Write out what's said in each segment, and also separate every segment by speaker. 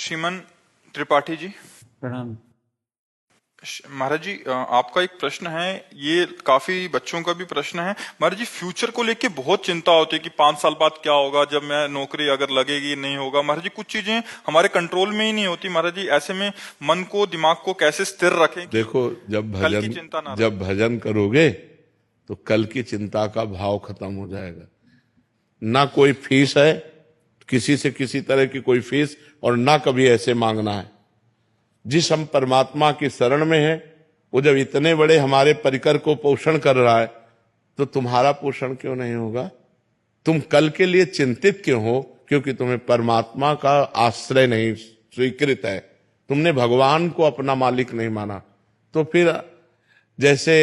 Speaker 1: श्रीमान त्रिपाठी जी।
Speaker 2: प्रणाम।
Speaker 1: महाराज जी, आपका एक प्रश्न है, ये काफी बच्चों का भी प्रश्न है। महाराज जी, फ्यूचर को लेके बहुत चिंता होती है कि 5 साल बाद क्या होगा, जब मैं नौकरी अगर लगेगी नहीं होगा। महाराज जी, कुछ चीजें हमारे कंट्रोल में ही नहीं होती। महाराज जी, ऐसे में मन को, दिमाग को कैसे स्थिर रखें कि
Speaker 3: देखो,
Speaker 1: कल की चिंता ना रहे।
Speaker 3: जब भजन करोगे तो कल की चिंता का भाव खत्म हो जाएगा। ना कोई फीस है, किसी से किसी तरह की कोई फीस, और ना कभी ऐसे मांगना है। जिस हम परमात्मा की शरण में है, वो जब इतने बड़े हमारे परिकर को पोषण कर रहा है, तो तुम्हारा पोषण क्यों नहीं होगा? तुम कल के लिए चिंतित क्यों हो? क्योंकि तुम्हें परमात्मा का आश्रय नहीं स्वीकृत है, तुमने भगवान को अपना मालिक नहीं माना। तो फिर जैसे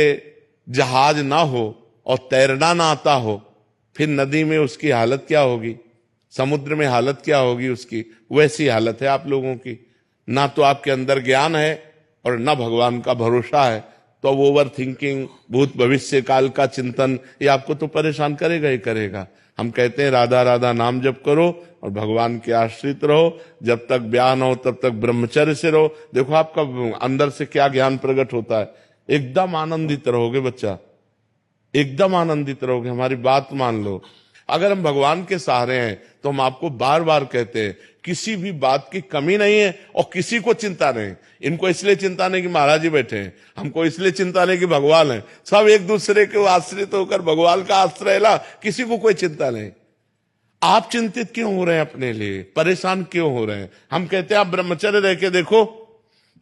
Speaker 3: जहाज ना हो और तैरना ना आता हो, फिर नदी में उसकी हालत क्या होगी, समुद्र में हालत क्या होगी उसकी, वैसी हालत है आप लोगों की। ना तो आपके अंदर ज्ञान है और ना भगवान का भरोसा है, तो अब ओवर थिंकिंग, भूत भविष्य काल का चिंतन, ये आपको तो परेशान करेगा ही करेगा। हम कहते हैं राधा राधा नाम जप करो और भगवान के आश्रित रहो, जब तक ब्याह न हो तब तक ब्रह्मचर्य से रहो। देखो आपका अंदर से क्या ज्ञान प्रकट होता है, एकदम आनंदित रहोगे बच्चा, एकदम आनंदित रहोगे। हमारी बात मान लो, अगर हम भगवान के सहारे हैं तो हम आपको बार बार कहते हैं किसी भी बात की कमी नहीं है और किसी को चिंता नहीं। इनको इसलिए चिंता नहीं कि महाराज जी बैठे हैं, हमको इसलिए चिंता नहीं कि भगवान है। सब एक दूसरे के आश्रित होकर भगवान का आश्रय ला, किसी को कोई चिंता नहीं। आप चिंतित क्यों हो रहे हैं, अपने लिए परेशान क्यों हो रहे हैं? हम कहते हैं आप ब्रह्मचर्य रह के देखो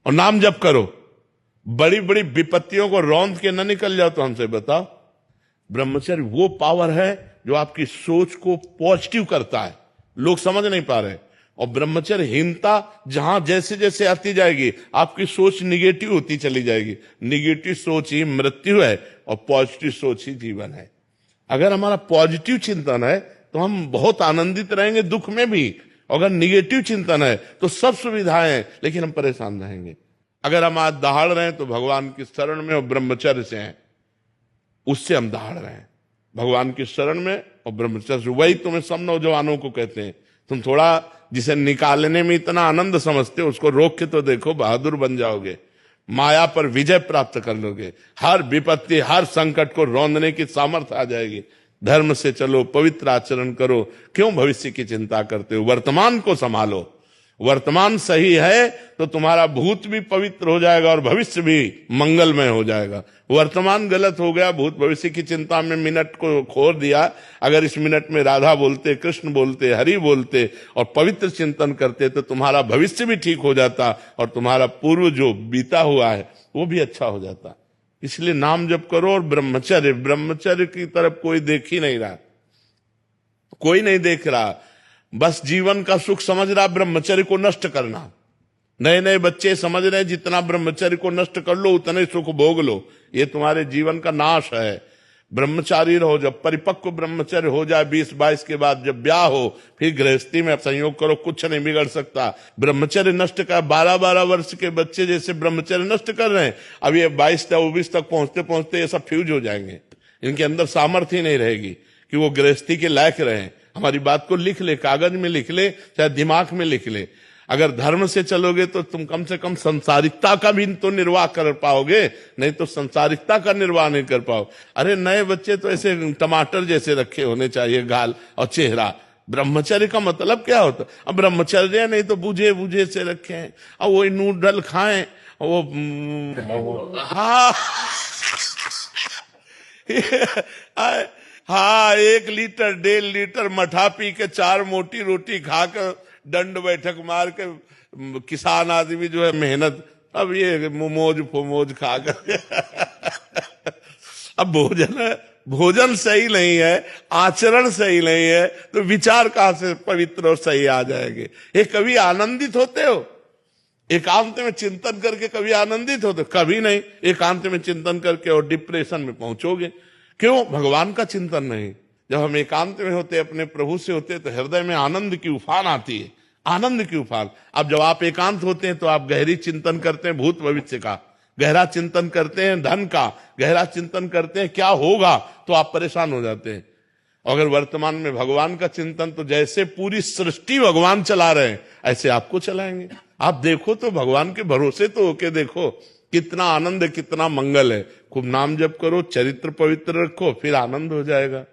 Speaker 3: और नाम जप करो, बड़ी बड़ी विपत्तियों को रौंद के न निकल जाओ। तो हमसे बताओ, ब्रह्मचर्य वो पावर है जो आपकी सोच को पॉजिटिव करता है, लोग समझ नहीं पा रहे। और ब्रह्मचर्यहीनता जहां जैसे जैसे आती जाएगी, आपकी सोच निगेटिव होती चली जाएगी। निगेटिव सोच ही मृत्यु है और पॉजिटिव सोच ही जीवन है। अगर हमारा पॉजिटिव चिंतन है तो हम बहुत आनंदित रहेंगे दुख में भी, अगर निगेटिव चिंतन है तो सब सुविधाएं हैं लेकिन हम परेशान रहेंगे। अगर हम आज दहाड़ रहे हैं तो भगवान की शरण में और ब्रह्मचर्य से हैं, उससे हम दहाड़ रहे हैं, भगवान की शरण में और ब्रह्मचर्य। वही तुम्हें सब नौजवानों को कहते हैं, तुम थोड़ा जिसे निकालने में इतना आनंद समझते हो उसको रोक के तो देखो, बहादुर बन जाओगे, माया पर विजय प्राप्त कर लोगे। हर विपत्ति, हर संकट को रौंदने की सामर्थ्य आ जाएगी। धर्म से चलो, पवित्र आचरण करो, क्यों भविष्य की चिंता करते हो? वर्तमान को संभालो। वर्तमान सही है तो तुम्हारा भूत भी पवित्र हो जाएगा और भविष्य भी मंगलमय हो जाएगा। वर्तमान गलत हो गया, भूत भविष्य की चिंता में मिनट को खो दिया। अगर इस मिनट में राधा बोलते, कृष्ण बोलते, हरि बोलते और पवित्र चिंतन करते तो तुम्हारा भविष्य भी ठीक हो जाता और तुम्हारा पूर्व जो बीता हुआ है वो भी अच्छा हो जाता। इसलिए नाम जप करो और ब्रह्मचर्य, ब्रह्मचर्य की तरफ कोई देख ही नहीं रहा, कोई नहीं देख रहा, बस जीवन का सुख समझ रहा ब्रह्मचर्य को नष्ट करना। नए नए बच्चे समझ रहे हैं जितना ब्रह्मचर्य को नष्ट कर लो उतने सुख भोग लो, ये तुम्हारे जीवन का नाश है। ब्रह्मचारी रहो, जब परिपक्व ब्रह्मचर्य हो जाए 20-22 के बाद, जब ब्याह हो, फिर गृहस्थी में संयोग करो, कुछ नहीं बिगड़ सकता। ब्रह्मचर्य नष्ट कर 12-12 वर्ष के बच्चे जैसे ब्रह्मचर्य नष्ट कर रहे हैं, अब ये 22-24 तक पहुंचते पहुंचते ये सब फ्यूज हो जाएंगे। इनके अंदर सामर्थ्य ही नहीं रहेगी कि वो गृहस्थी के लायक रहे। हमारी बात को लिख ले, कागज में लिख ले, चाहे दिमाग में लिख ले। अगर धर्म से चलोगे तो तुम कम से कम संसारिकता का भी तो निर्वाह कर पाओगे, नहीं तो संसारिकता का निर्वाह नहीं कर पाओ। अरे नए बच्चे तो ऐसे टमाटर जैसे रखे होने चाहिए गाल और चेहरा। ब्रह्मचर्य का मतलब क्या होता? अब ब्रह्मचर्य नहीं तो बूझे बूझे से रखे हैं, अब वो नूडल खाएं, वो हाँ हाँ 1 लीटर 1.5 लीटर मठा पी के 4 मोटी रोटी खाकर दंड बैठक मार के किसान आदमी जो है मेहनत, अब ये मोमोज फोमोज खाकर अब भोजन सही नहीं है, आचरण सही नहीं है, तो विचार कहां से पवित्र और सही आ जाएंगे? ये कभी आनंदित होते हो? एकांत में चिंतन करके कभी आनंदित होते? कभी नहीं। एकांत में चिंतन करके और डिप्रेशन में पहुंचोगे। क्यों? भगवान का चिंतन नहीं। जब हम एकांत में होते, अपने प्रभु से होते, तो हृदय में आनंद की उफान आती है, आनंद की उफान। अब जब आप एकांत होते हैं तो आप गहरी चिंतन करते हैं भूत भविष्य का, गहरा चिंतन करते हैं धन का, गहरा चिंतन करते हैं क्या होगा, तो आप परेशान हो जाते हैं। अगर वर्तमान में भगवान का चिंतन, तो जैसे पूरी सृष्टि भगवान चला रहे हैं ऐसे आपको चलाएंगे। आप देखो तो भगवान के भरोसे तो होके देखो, कितना आनंद है, कितना मंगल है। खूब नाम जप करो, चरित्र पवित्र रखो, फिर आनंद हो जाएगा।